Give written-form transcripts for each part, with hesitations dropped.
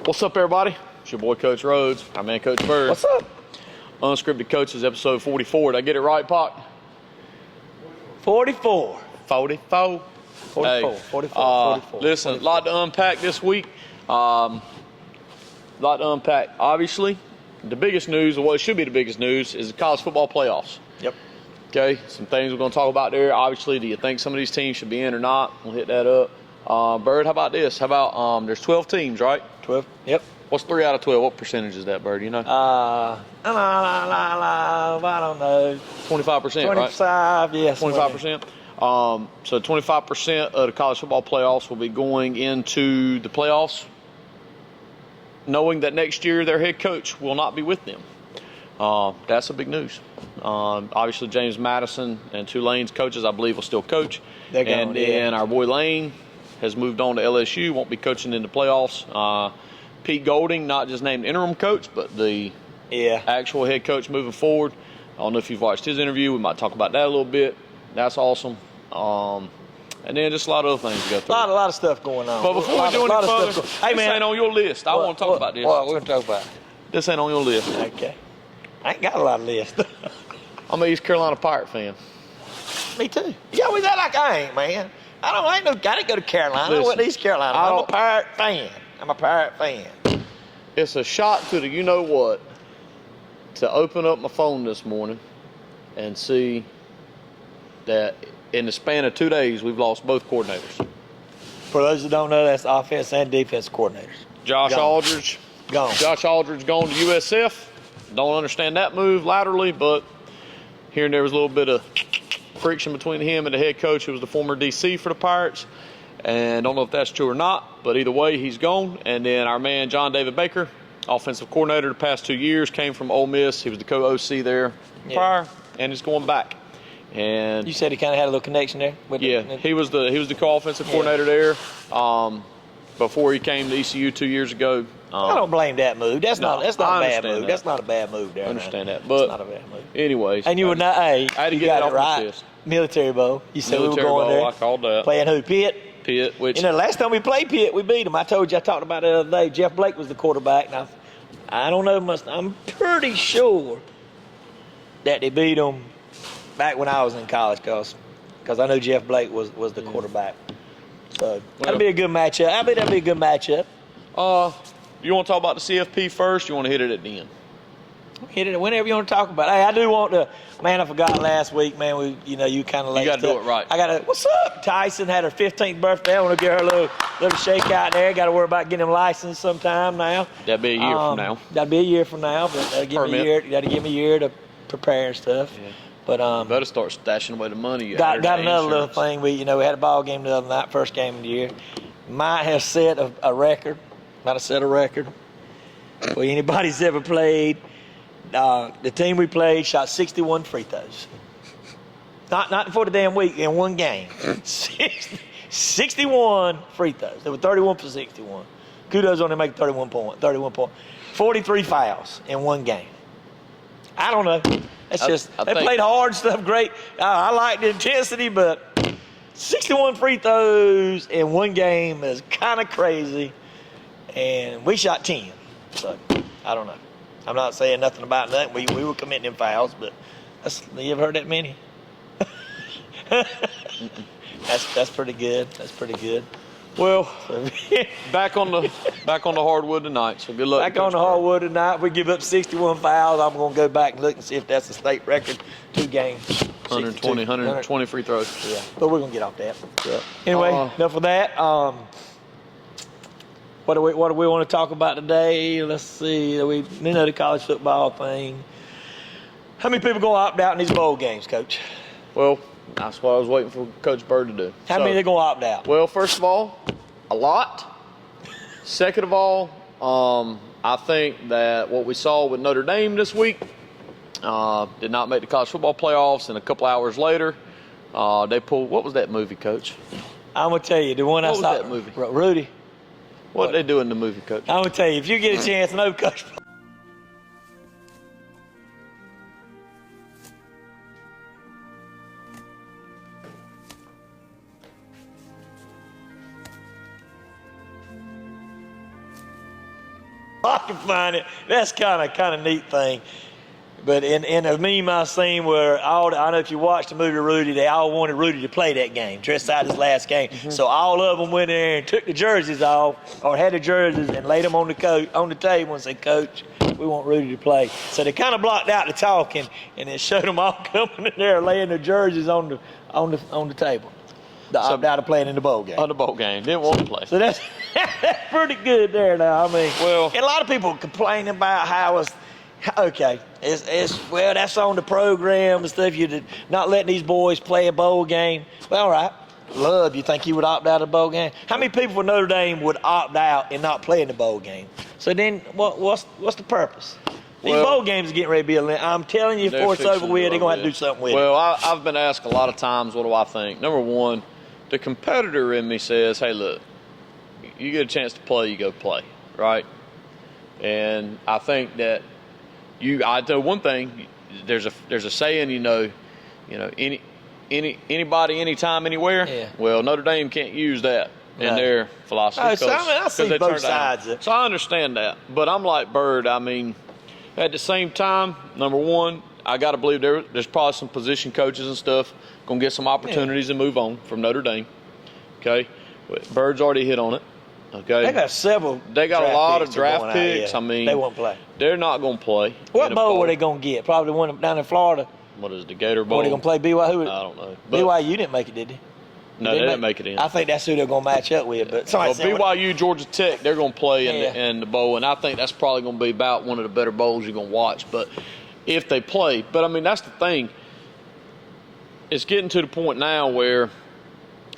What's up, everybody? It's your boy, Coach Rhodes. Our man, Coach Bird. What's up? Unscripted Coaches, episode 44. Did I get it right, Pock? 44. 44. 44. Hey, 44. Listen, 44. A lot to unpack this week. Lot to unpack. Obviously, the biggest news, or what should be the biggest news, is the college football playoffs. Yep. Okay, some things we're going to talk about there. Obviously, do you think some of these teams should be in or not? We'll hit that up. Bird, how about this? How about there's 12 teams, right? 12. Yep. What's 3 out of 12? What percentage is that, Bird? You know? I don't know. 25%, right? 25, yes. 25%. So 25% of the college football playoffs will be going into the playoffs, knowing that next year their head coach will not be with them. That's a big news. Obviously, James Madison and Tulane's coaches, I believe, will still coach. And then our boy Lane has moved on to LSU, won't be coaching in the playoffs. Pete Golding, not just named interim coach, but the actual head coach moving forward. I don't know if you've watched his interview. We might talk about that a little bit. That's awesome. And then just a lot of other things to go through. A lot of stuff going on. But before we do any further, hey, man, this ain't on your list. I want to talk about this. What we're going to talk about? This ain't on your list. Okay. I ain't got a lot of lists. I'm an East Carolina Pirate fan. Me too. You always act like I ain't, man. I didn't go to Carolina. Listen, I went to East Carolina. I'm a Pirate fan. I'm a Pirate fan. It's a shot to the you-know-what to open up my phone this morning and see that in the span of 2 days, we've lost both coordinators. For those who don't know, that's offense and defense coordinators. Josh Aldridge. Gone. Josh Aldridge gone to USF. Don't understand that move laterally, but here and there was a little bit of friction between him and the head coach, who was the former DC for the Pirates. And don't know if that's true or not, but either way, he's gone. And then our man, John David Baker, offensive coordinator the past 2 years, came from Ole Miss. He was the co-OC there prior, and he's going back. And you said he kind of had a little connection there? He was the co-offensive coordinator there before he came to ECU 2 years ago. I don't blame that move. That's not a bad move. That's not a bad move there. I understand that, but it's not a bad move. Anyways, and you would not. Hey, I had to you get got it it off my right. chest. Military Bowl. You said we were going there. I called that. Playing who? Pitt. Which last time we played Pitt, we beat them. I told you, I talked about it the other day. Jeff Blake was the quarterback. Now, I don't know much. I'm pretty sure that they beat them back when I was in college, because I know Jeff Blake was the quarterback. So that'll be a good matchup. I bet that'll be a good matchup. You want to talk about the CFP first? You want to hit it at the end? Hit it whenever you want to talk about it. Hey, I do want to. Man, I forgot last week. Man, you kind of late. You got to do it right. What's up? Tyson had her 15th birthday. I want to give her a little shake out there. Got to worry about getting him licensed sometime now. That'd be a year from now. That'd be a year from now. But that'll give me a year. Got to give me a year to prepare and stuff. Yeah. But you better start stashing away the money. Got another little thing. We had a ball game the other night, first game of the year. Might have set a record. Might have set a record for anybody's ever played. The team we played shot 61 free throws. Not for the damn week, in one game. 61 free throws. They were 31 for 61. Kudos on them making 31 point. 43 fouls in one game. I don't know. They played hard stuff, great. I like the intensity, but 61 free throws in one game is kind of crazy. And we shot 10. So, I don't know. I'm not saying nothing about that. We were committing them fouls, but you ever heard that many? That's pretty good. That's pretty good. Well, back on the hardwood tonight. So good luck. Back on the hardwood tonight. We give up 61 fouls. I'm going to go back and look and see if that's a state record. 2 games. 120 free throws. Yeah, but we're going to get off that. Yeah. Anyway, enough of that. What do we want to talk about today? Let's see. The college football thing. How many people going to opt out in these bowl games, Coach? Well, that's what I was waiting for Coach Bird to do. How many are going to opt out? Well, first of all, a lot. Second of all, I think that what we saw with Notre Dame this week did not make the college football playoffs, and a couple hours later, they pulled. What was that movie, Coach? I'm going to tell you. The one I saw. What was that movie? Rudy. What they do in the movie, Coach? I'm going to tell you, if you get a chance, no, Coach. I can find it. That's kind of neat thing. But in a meme I seen where I don't know if you watched the movie Rudy, they all wanted Rudy to play that game, dress out his last game. Mm-hmm. So all of them went in there and took the jerseys off, or had the jerseys and laid them on the table and said, "Coach, we want Rudy to play." So they kind of blocked out the talking, and it showed them all coming in there laying their jerseys on the table. The opt out of playing in the bowl game. On the bowl game, didn't want to play. So that's pretty good there now. I mean, well, and a lot of people complain about how it's. Okay, well, that's on the program and stuff. You're not letting these boys play a bowl game. Well, all right. Love, you think you would opt out of the bowl game? How many people from Notre Dame would opt out and not play in the bowl game? So then, what's the purpose? These bowl games are getting ready to be a. I'm telling you, before it's over with, they're going to have to do something with it. Well, I've been asked a lot of times, what do I think? Number one, the competitor in me says, hey, look, you get a chance to play, you go play, right? And I think that I know one thing. There's a saying, anybody, anytime, anywhere. Yeah. Well, Notre Dame can't use that in their philosophy. So I see both sides. So I understand that, but I'm like Bird. I mean, at the same time, number one, I got to believe there's probably some position coaches and stuff gonna get some opportunities and move on from Notre Dame. Okay, Bird's already hit on it. Okay, they got several. They got a lot of draft picks. I mean, they won't play. They're not gonna play. What bowl were they gonna get? Probably the one down in Florida. What is it, the Gator Bowl? Were they gonna play BYU? I don't know. But BYU didn't make it, did they? No, they didn't make it in. I think that's who they're gonna match up with. But BYU, Georgia Tech, they're gonna play in the bowl, and I think that's probably gonna be about one of the better bowls you're gonna watch. But if they play, I mean, that's the thing. It's getting to the point now where,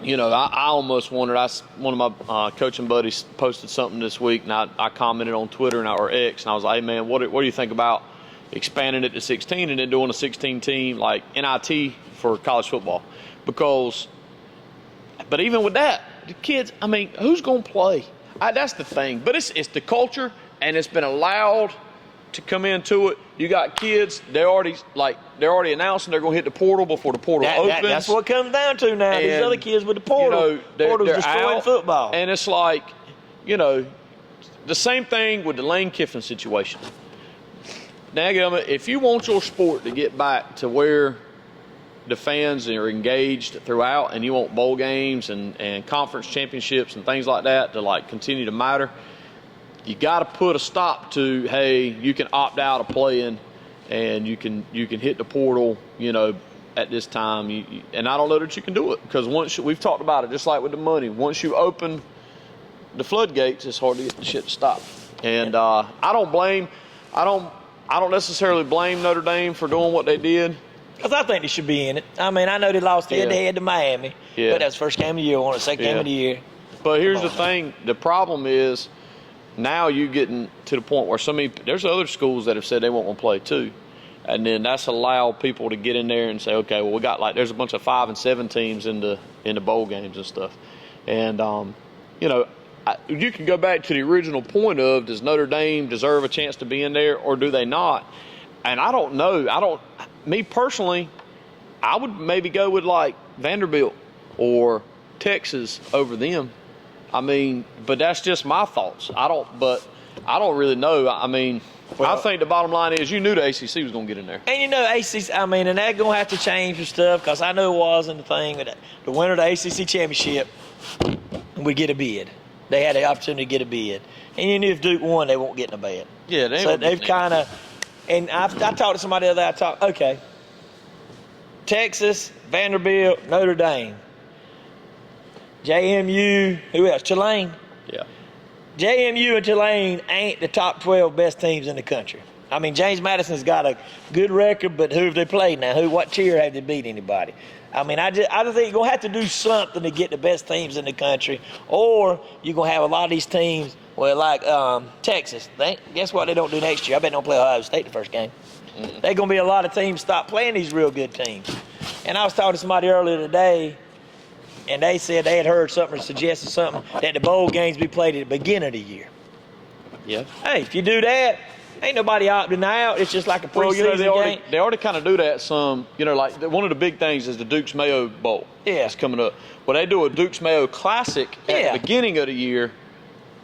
I almost wondered. One of my coaching buddies posted something this week, and I commented on Twitter or X, and I was like, hey, man, what do you think about expanding it to 16 and then doing a 16 team like NIT for college football? But even with that, the kids, I mean, who's going to play? That's the thing. But it's the culture, and it's been allowed to come into it. You got kids, they're already announcing they're going to hit the portal before the portal opens. That's what it comes down to now. And these other kids with the portal. Portal's destroying football. And it's like, the same thing with the Lane Kiffin situation. Now, if you want your sport to get back to where the fans are engaged throughout, and you want bowl games and conference championships and things like that to continue to matter, you got to put a stop to, hey, you can opt out of playing and you can hit the portal, at this time. And I don't know that you can do it, because we've talked about it, just like with the money. Once you open the floodgates, it's hard to get the shit to stop. And I don't necessarily blame Notre Dame for doing what they did. Because I think they should be in it. I mean, I know they lost head-to-head to Miami, but that's first game of the year, won the second game of the year. But here's the thing. The problem is now you're getting to the point where there's other schools that have said they won't want to play too. And then that's allowed people to get in there and say, okay, well, we got there's a bunch of 5 and 7 teams in the bowl games and stuff. And, you can go back to the original point of, does Notre Dame deserve a chance to be in there or do they not? And I don't know. Me personally, I would maybe go with Vanderbilt or Texas over them. I mean, but that's just my thoughts. I don't really know. I mean, I think the bottom line is you knew the ACC was going to get in there. And ACC, I mean, and they're going to have to change some stuff, because I know it wasn't the thing. The winner of the ACC championship would get a bid. They had the opportunity to get a bid. And you knew if Duke won, they won't get in a bid. Yeah, they've kind of, and I talked to somebody the other day, okay, Texas, Vanderbilt, Notre Dame, JMU, who else? Tulane. Yeah. JMU and Tulane ain't the top 12 best teams in the country. I mean, James Madison's got a good record, but who have they played now? What tier have they beat anybody? I mean, I just think you're going to have to do something to get the best teams in the country, or you're going to have a lot of these teams, Texas. Guess what they don't do next year? I bet they don't play Ohio State the first game. Mm-hmm. There's going to be a lot of teams stop playing these real good teams. And I was talking to somebody earlier today, and they said they had heard something or suggested something that the bowl games be played at the beginning of the year. Yeah. Hey, if you do that, ain't nobody opting out. It's just like a preseason game. They already kind of do that some. One of the big things is the Duke's Mayo Bowl. Yeah. That's coming up. Well, they do a Duke's Mayo Classic at the beginning of the year,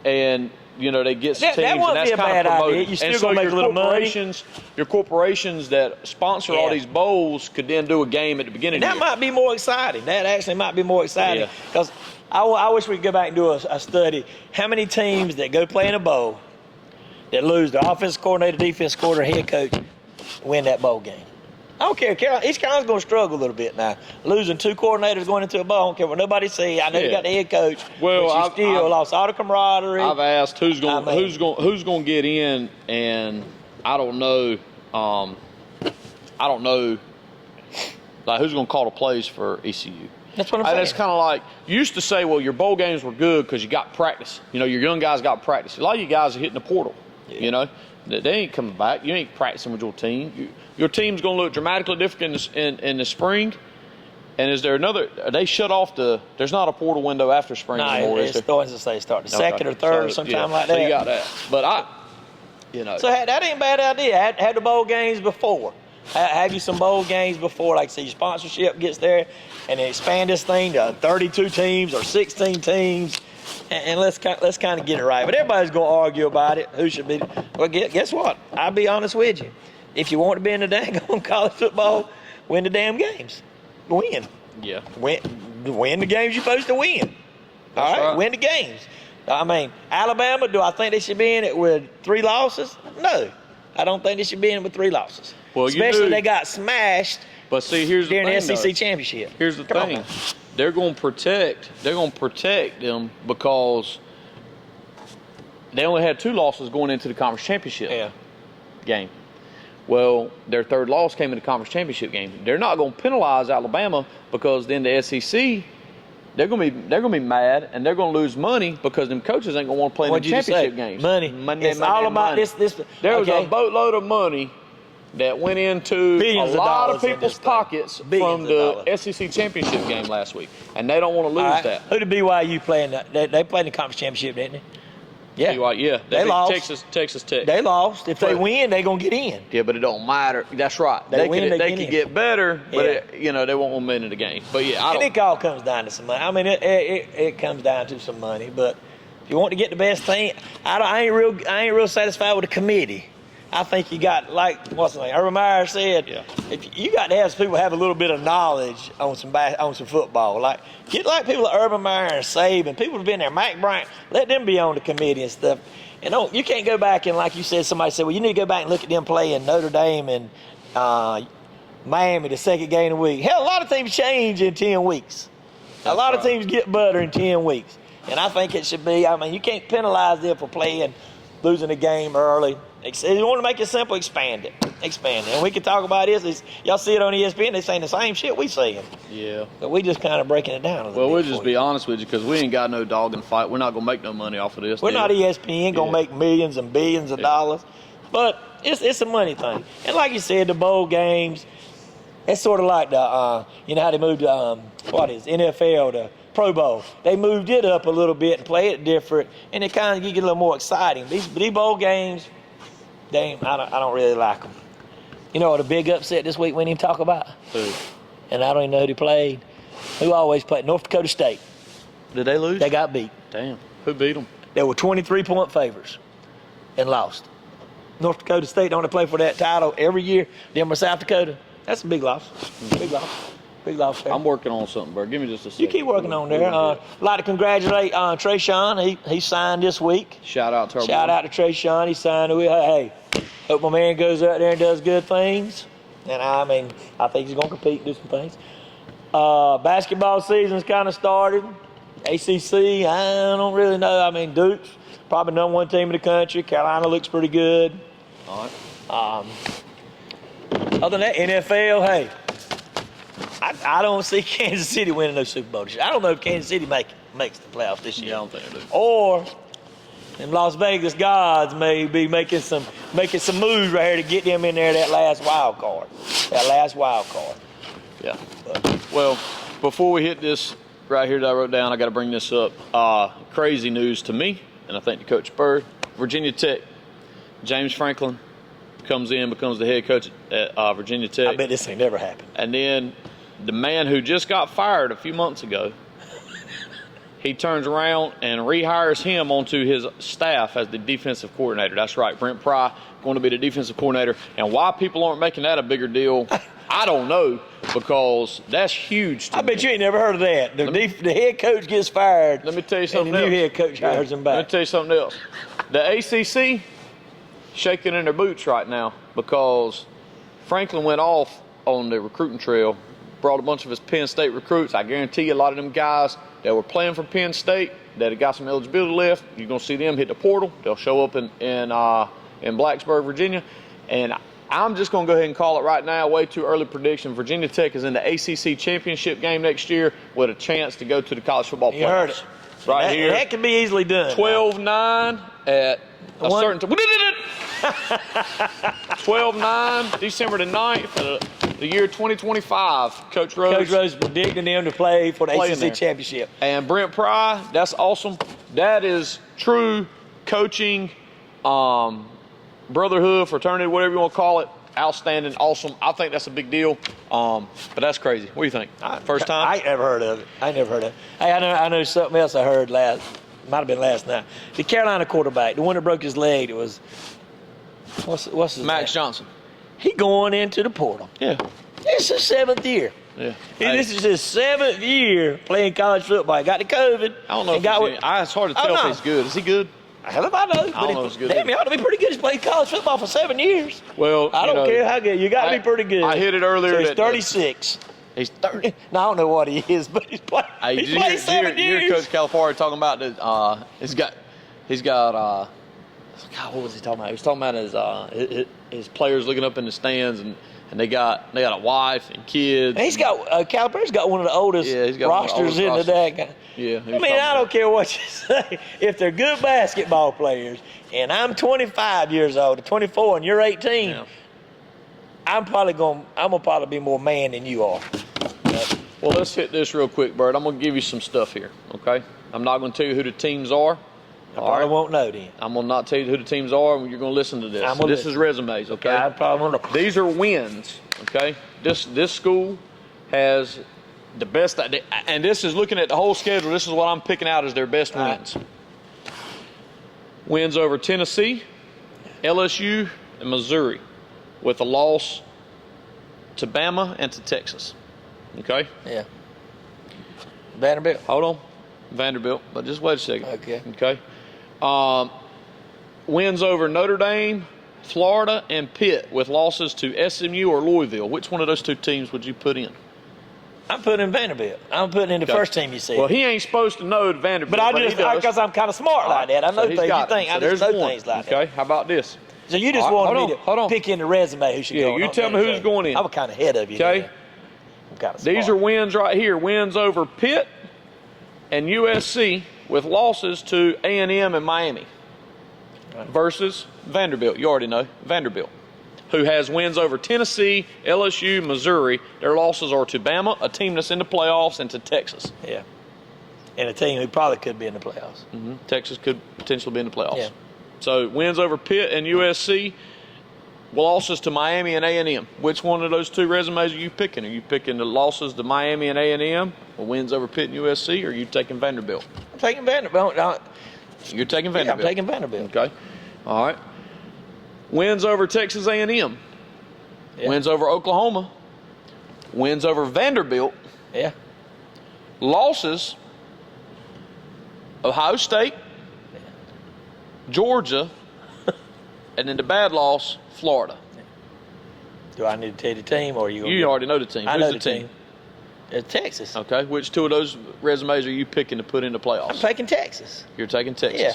and they get some teams, that and wouldn't that's be a kind bad of promoted. idea. You still and gonna so make a little money. Your corporations that sponsor all these bowls could then do a game at the beginning. And that might be more exciting. That actually might be more exciting because I wish we could go back and do a study. How many teams that go play in a bowl that lose their offensive coordinator, defense coordinator, head coach, win that bowl game? I don't care. Each Carolina's going to struggle a little bit now. Losing 2 coordinators going into a bowl, I don't care what nobody say. I know you got the head coach, but you still lost all the camaraderie. I've asked who's going to get in, and I don't know. Like who's going to call the plays for ECU. That's what I'm saying. It's kind of like you used to say, well, your bowl games were good because you got practice. Your young guys got practice. A lot of you guys are hitting the portal. Yeah. They ain't coming back. You ain't practicing with your team. Your team's going to look dramatically different in the spring. And is there another? They shut off there's not a portal window after spring anymore. It's starting to say start the second or third or sometime like that. So you got that. But So that ain't a bad idea. Had the bowl games before. Have you some bowl games before, like say your sponsorship gets there, and then expand this thing to 32 teams or 16 teams, and let's kind of get it right. But everybody's gonna argue about it. Who should be? Well, guess what? I'll be honest with you. If you want to be in the dang on college football, win the damn games. Win. Yeah. Win the games you're supposed to win. All right. Win the games. I mean, Alabama. Do I think they should be in it with 3 losses? No, I don't think they should be in it with 3 losses. Well, especially they got smashed. But see, here's the thing, during the SEC championship. Here's the thing: they're going to protect them because they only had 2 losses going into the conference championship game. Well, their 3rd loss came in the conference championship game. They're not going to penalize Alabama because then the SEC. They're gonna be mad, and they're gonna lose money because them coaches ain't gonna want to play in the championship games. Money. It's all about this. There was a boatload of money that went into Billions a lot of dollars people's pockets from the SEC championship game last week, and they don't want to lose that. Who did BYU playing? They played in the conference championship, didn't they? Yeah. BYU, they lost. Texas Tech. They lost. If they win, they're gonna get in. Yeah, but it don't matter. That's right. They could get better, but they won't want to win in the game. But yeah, it all comes down to some money. I mean, it comes down to some money. But if you want to get the best team, I ain't real satisfied with the committee. I think you got, like, what's the name? Urban Meyer said, if you got to have some people have a little bit of knowledge on some football. Like, get like people like Urban Meyer and Saban, people who've been there, Mike Bryant, let them be on the committee and stuff. And you can't go back and, like you said, somebody said, well, you need to go back and look at them playing Notre Dame and Miami the second game of the week. Hell, a lot of teams change in 10 weeks. A lot of teams get better in 10 weeks. And I think it should be, I mean, you can't penalize them for losing a game early. If you want to make it simple, expand it. And we can talk about this. Y'all see it on ESPN. They're saying the same shit we saying. Yeah. But we just kind of breaking it down a little bit. Well, we'll just be honest with you because we ain't got no dog in the fight. We're not going to make no money off of this. We're not ESPN going to make millions and billions of dollars. But it's a money thing. And like you said, the bowl games, it's sort of like how they moved NFL, the Pro Bowl. They moved it up a little bit and play it different, and it kind of get a little more exciting. These bowl games, I don't really like them. You know what a big upset this week we didn't even talk about? Who? And I don't even know who they played. Who always played? North Dakota State. Did they lose? They got beat. Damn. Who beat them? They were 23-point favorites and lost. North Dakota State don't play for that title every year. Them or South Dakota. That's a big loss. Big loss. Big loss there. I'm working on something, bro. Give me just a second. You keep working on there. Like to congratulate Trey Sean. He signed this week. Shout out to Trey Sean. He signed. Hey, hope my man goes out there and does good things. And I think he's going to compete and do some things. Basketball season's kind of started. ACC, I don't really know. I mean, Duke's probably number 1 team in the country. Carolina looks pretty good. All right. Other than that, NFL, hey, I don't see Kansas City winning no Super Bowl this year. I don't know if Kansas City makes the playoffs this year. Yeah, I don't think they do. Or them Las Vegas gods may be making some moves right here to get them in there, that last wild card. Yeah. Well, before we hit this right here that I wrote down, I got to bring this up. Crazy news to me, and I think to Coach Bird. Virginia Tech, James Franklin becomes the head coach at Virginia Tech. I bet this ain't never happened. And then the man who just got fired a few months ago, he turns around and rehires him onto his staff as the defensive coordinator. That's right, Brent Pry going to be the defensive coordinator. And why people aren't making that a bigger deal, I don't know, because that's huge to I me. bet you ain't never heard of that. The head coach gets fired. Let me tell you something and the else. new head coach hires him back. Let me tell you something else. The ACC shaking in their boots right now because Franklin went off on the recruiting trail, brought a bunch of his Penn State recruits. I guarantee you a lot of them guys that were playing for Penn State that have got some eligibility left, you're going to see them hit the portal. They'll show up in Blacksburg, Virginia. And I'm just going to go ahead and call it right now, way too early prediction. Virginia Tech is in the ACC championship game next year with a chance to go to the college football playoffs. You heard it. Right here. That can be easily done. 12-9 at a certain time. 12-9, December the 9th, the year 2025. Coach Rose is predicting them to play for the ACC championship. And Brent Pry, that's awesome. That is true coaching, brotherhood, fraternity, whatever you want to call it. Outstanding, awesome. I think that's a big deal. But that's crazy. What do you think? First time? I ain't never heard of it. Hey, I know something else I heard might have been last night. The Carolina quarterback, the one that broke his leg, it was what's his Max name? Johnson. He going into the portal. Yeah. It's his 7th year. Yeah. This is his 7th year playing college football. He got the COVID. I don't know. It's hard to tell if he's good. Is he good? Hell if I know. I don't know if he's good. Damn, he ought to be pretty good. He's played college football for 7 years. Well, I don't care how good. You got to be pretty good. I hit it earlier. So he's 36. He's 30. No, I don't know what he is, but he's played. He's played 7 years. You hear Coach Calipari talking about that? He's got. God, what was he talking about? He was talking about his players looking up in the stands and they got a wife and kids. And he's got Calipari's got one of the oldest rosters in the day. Yeah. I mean, I don't care what you say. If they're good basketball players, and I'm 25 years old, or 24, and you're 18, yeah. I'm gonna probably be more man than you are. Well, let's hit this real quick, Bert. I'm gonna give you some stuff here, okay? I'm not gonna tell you who the teams are. I probably won't know then. I'm gonna not tell you who the teams are, and you're gonna listen to this. This is resumes, okay? I probably won't know. These are wins, okay? This school has the best, and this is looking at the whole schedule. This is what I'm picking out as their best wins. Wins over Tennessee, LSU, and Missouri, with a loss to Bama and to Texas. Okay? Yeah. Vanderbilt. Hold on. Vanderbilt, but just wait a second. Okay. Wins over Notre Dame, Florida, and Pitt with losses to SMU or Louisville. Which one of those two teams would you put in? I'm putting in Vanderbilt. I'm putting in the first team you said. Well, he ain't supposed to know Vanderbilt. But I just, because I'm kind of smart like that. I know things you think. I just know things like that. Okay, how about this? So you just wanted me to pick in the resume who should go. Yeah, you tell me who's going in. I'm kind of ahead of you. Okay. I'm kind of smart. These are wins right here. Wins over Pitt and USC with losses to A&M and Miami versus Vanderbilt. You already know Vanderbilt, who has wins over Tennessee, LSU, Missouri. Their losses are to Bama, a team that's in the playoffs, and to Texas. Yeah. And a team who probably could be in the playoffs. Mm-hmm. Texas could potentially be in the playoffs. Yeah. So wins over Pitt and USC, losses to Miami and A&M. Which one of those two resumes are you picking? Are you picking the losses to Miami and A&M, or wins over Pitt and USC, or are you taking Vanderbilt? I'm taking Vanderbilt. You're taking Vanderbilt. Yeah, I'm taking Vanderbilt. Okay. All right. Wins over Texas A&M. Yeah. Wins over Oklahoma. Wins over Vanderbilt. Yeah. Losses Ohio State, Georgia, and then the bad loss, Florida. Do I need to tell you the team, or you already know the team? I Who's know the team? It's Texas. Okay. Which two of those resumes are you picking to put in the playoffs? I'm taking Texas. You're taking Texas. Yeah.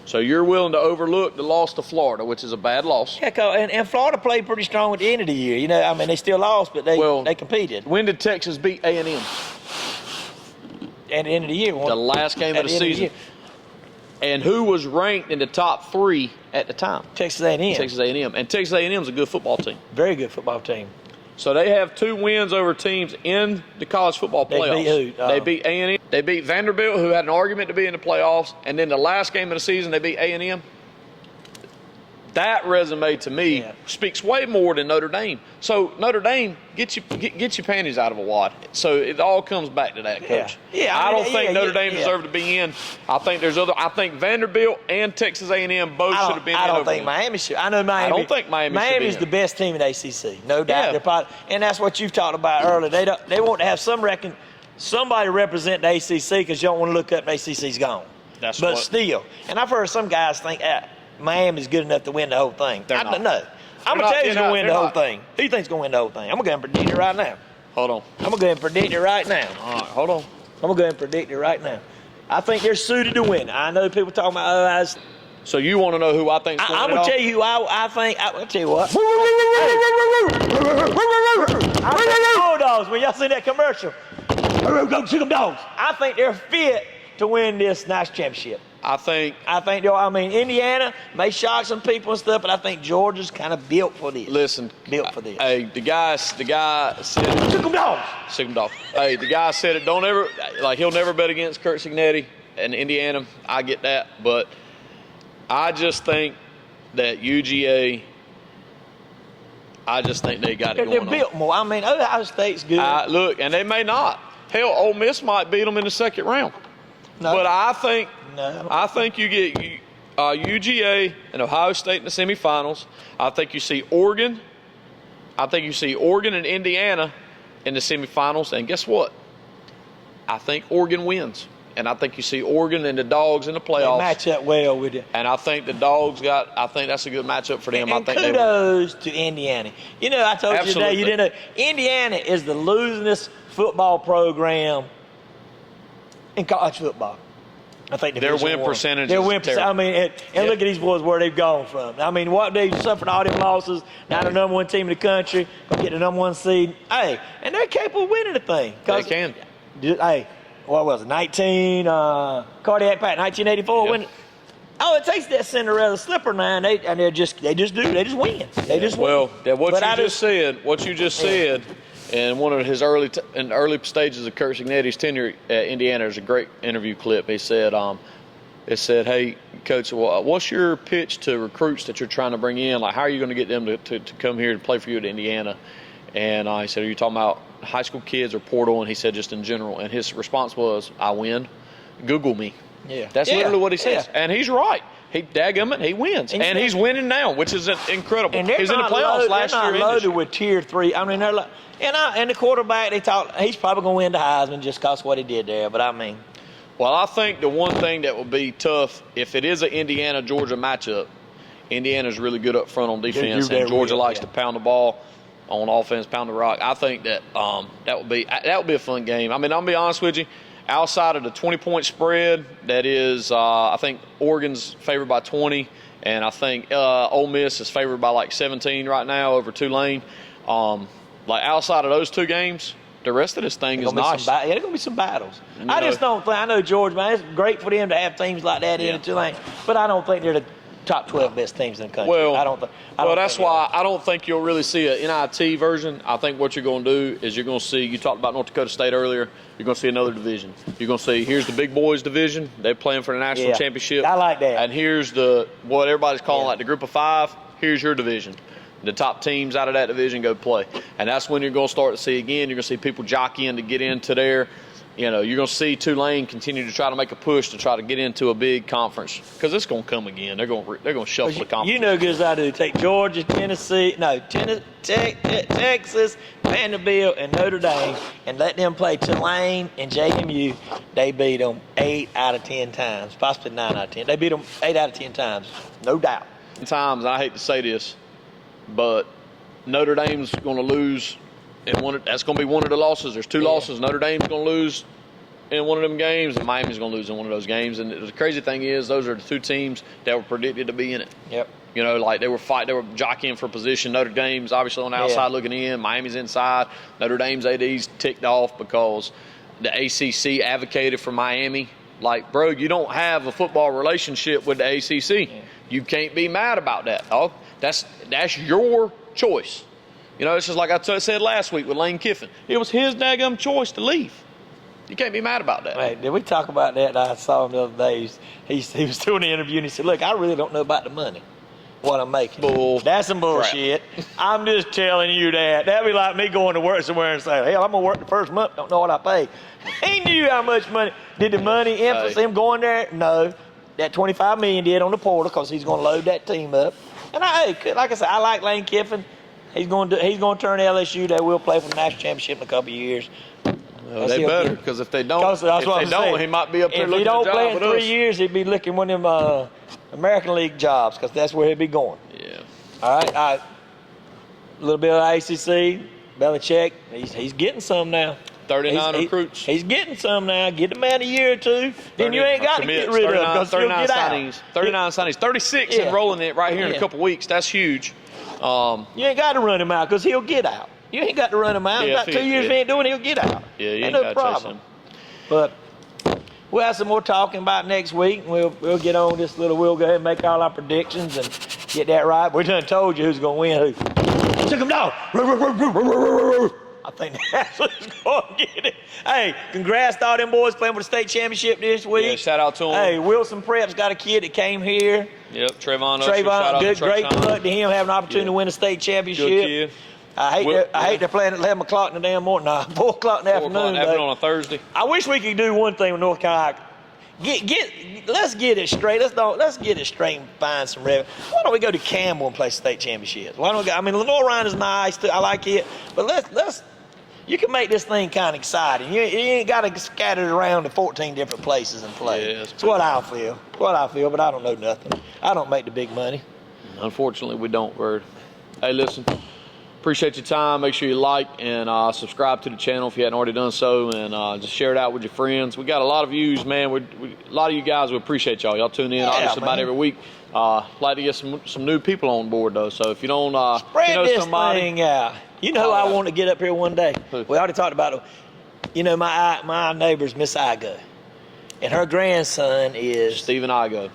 So you're willing to overlook the loss to Florida, which is a bad loss. Yeah, and Florida played pretty strong at the end of the year. You know, I mean, they still lost, but they competed. When did Texas beat A&M? At the end of the year. The last game of the season. And who was ranked in the top 3 at the time? Texas A&M. Texas A&M. And Texas A&M is a good football team. Very good football team. So they have 2 wins over teams in the college football playoffs. They beat who? They beat A&M. They beat Vanderbilt, who had an argument to be in the playoffs. And then the last game of the season, they beat A&M. That resume to me speaks way more than Notre Dame. So Notre Dame, get your panties out of a wad. So it all comes back to that, Coach. Yeah. I don't think Notre Dame deserved to be in. I think I think Vanderbilt and Texas A&M both should have been in. I don't think Miami should. I know Miami. I don't think Miami's the best team in ACC, no doubt. Yeah. And that's what you've talked about earlier. They want to have somebody represent the ACC because you don't want to look up and ACC's gone. But still, and I've heard some guys think Miami's good enough to win the whole thing. No. I'm going to tell you who's going to win the whole thing. Who do you think's going to win the whole thing? I'm going to go and predict it right now. Hold on. I'm going to go ahead and predict it right now. All right, hold on. I'm going to go ahead and predict it right now. I think they're suited to win. I know people talking about, so you want to know who I think's going to win? I'm going to tell you who I think. I'll tell you what. Bulldogs, when y'all see that commercial, go see them dogs. I think they're fit to win this national championship. I think Indiana may shock some people and stuff, but I think Georgia's kind of built for this. Built for this. Hey, the guy said, sick 'em dogs. Sick 'em dogs. Hey, the guy said it. Don't ever he'll never bet against Kurt Signetti and Indiana. I get that, but I just think that UGA. I just think they got it going on. They're built more. Ohio State's good. Look, and they may not. Hell, Ole Miss might beat them in the second round. No. But I think you get UGA and Ohio State in the semifinals. I think you see Oregon. I think you see Oregon and Indiana in the semifinals. And guess what? I think Oregon wins. And I think you see Oregon and the Dogs in the playoffs. They match up well with it. And I think the Dogs I think that's a good matchup for them. And kudos to Indiana. I told you today, you didn't know, Indiana is the losingest football program in college football. I think their win percentage is terrible. And look at these boys where they've gone from. What they suffered all them losses. Now the number one team in the country, gonna get the number one seed. Hey, and they're capable of winning the thing. They can. Hey, what was it? 19 cardiac pack, 1984. When it takes that Cinderella slipper now, and they just win. They just win. Well, what you just said. And one of his early stages of Kurt Signetti's tenure at Indiana, there's a great interview clip. He said, "Hey, Coach, what's your pitch to recruits that you're trying to bring in? Like, how are you going to get them to come here and play for you at Indiana?" And he said, "Are you talking about high school kids or portal?" And he said, "Just in general." And his response was, "I win. Google me." Yeah, that's literally what he says, and he's right. He wins, and he's winning now, which is incredible. And he's in the playoffs last year. They're not loaded with tier 3. They're like, and the quarterback, he's probably going to win the Heisman just because of what he did there. But well, I think the one thing that will be tough if it is an Indiana-Georgia matchup, Indiana's really good up front on defense, and Georgia likes to pound the ball on offense, pound the rock. I think that that would be a fun game. I'll be honest with you. Outside of the 20-point spread, that is, I think Oregon's favored by 20, and I think Ole Miss is favored by like 17 right now over Tulane. Outside of those two games, the rest of this thing is nice. There's going to be some battles. I just don't think. I know Georgia, man. It's great for them to have teams like that in Tulane, but I don't think they're the top 12 best teams in the country. Well, that's why I don't think you'll really see an NIT version. I think what you're going to do is you're going to see, you talked about North Dakota State earlier, you're going to see another division. You're going to see, here's the big boys division. They're playing for the national championship. I like that. And here's what everybody's calling like the group of 5. Here's your division. The top teams out of that division go play. And that's when you're going to start to see, again, you're going to see people jockeying to get into there. You're going to see Tulane continue to try to make a push to try to get into a big conference because it's going to come again. They're going to shuffle the conference. You know good as I do. Take Georgia, Texas, Vanderbilt, and Notre Dame, and let them play Tulane and JMU. They beat them 8 out of 10 times, possibly 9 out of 10. They beat them 8 out of 10 times, no doubt. Times, I hate to say this, but Notre Dame's going to lose. And that's going to be one of the losses. There's 2 losses. Notre Dame's going to lose in one of them games, and Miami's going to lose in one of those games. And the crazy thing is, those are the 2 teams that were predicted to be in it. Yep. They were jockeying for position. Notre Dame's obviously on the outside looking in. Miami's inside. Notre Dame's AD's ticked off because the ACC advocated for Miami. Like, bro, you don't have a football relationship with the ACC. Yeah. You can't be mad about that, dog. That's your choice. It's just like I said last week with Lane Kiffin. It was his daggum choice to leave. You can't be mad about that. Hey, did we talk about that? I saw him the other day. He was doing an interview, and he said, look, I really don't know about the money. what I'm making. Bull. That's some bullshit. I'm just telling you that. That'd be like me going to work somewhere and saying, hell, I'm going to work the first month, don't know what I pay. He knew how much money. Did the money influence him going there? No. That $25 million did on the portal because he's going to load that team up. And like I said, I like Lane Kiffin. He's going to turn LSU. They will play for the national championship in a couple of years. Well, they better, because if they don't, he might be up there looking at a job with us. If he don't play in 3 years, he'd be looking one of them American League jobs, because that's where he'd be going. Yeah. All right. A little bit of ACC, Belichick. He's getting some now. 39 recruits. He's getting some now. Get the man a year or two. Then you ain't got to get rid of him, because he'll get signings, out. 39 signings. 36 enrolling it right here in a couple weeks. That's huge. You ain't got to run him out, because he'll get out. You ain't got to run him out. About 2 years he ain't doing it, he'll get out. Yeah, you ain't no no problem. But we'll have some more talking about next week. We'll get on this we'll go ahead and make all our predictions and get that right. We done told you who's going to win who. Took him down. I think that's who's going to get it. Hey, congrats to all them boys playing for the state championship this week. Yeah, shout out to them. Hey, Wilson Prep's got a kid that came here. Yep, Trayvon, great luck to him having an opportunity to win a state championship. Good kid. I hate they're playing at 11 o'clock in the damn morning. 4 o'clock in the afternoon. On a Thursday. I wish we could do one thing with North Carolina. Let's get it straight. Let's get it straight and find some revenue. Why don't we go to Campbell and play state championships? Why don't we go? I mean, Lenore Ryan is nice too. I like it, but let's. You can make this thing kind of exciting. You ain't got to scatter it around to 14 different places and play. Yeah, it's what I feel. But I don't know nothing. I don't make the big money. Unfortunately, we don't, Bird. Hey, listen. Appreciate your time. Make sure you like and subscribe to the channel if you hadn't already done so, and just share it out with your friends. We got a lot of views, man. A lot of you guys, we appreciate y'all. Y'all tune in obviously about every week. Like to get some new people on board though. So if you don't, spread this thing out. You know who I want to get up here one day. Who? We already talked about it. You know my neighbor's Miss Igo, and her grandson is Stephen Igo.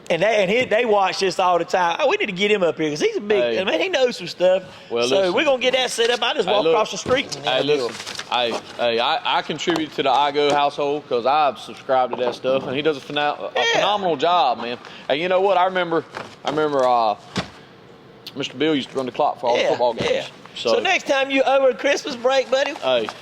And they watch this all the time. Oh, we need to get him up here because he's a big. I mean, he knows some stuff. Well, so listen, we're gonna get that set up. I just walk across the street. And I contribute to the Igo household because I've subscribed to that stuff, and he does a phenomenal job, man. And you know what? I remember, Mr. Bill used to run the clock for all the football games. Yeah. So next time you over Christmas break, buddy,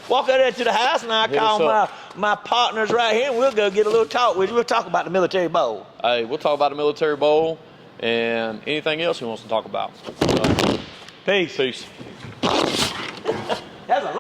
walk out there to the house, and I call my partners right here, and we'll go get a little talk with you. We'll talk about the Military Bowl. Hey, we'll talk about the Military Bowl and anything else he wants to talk about. Peace. Peace. That's a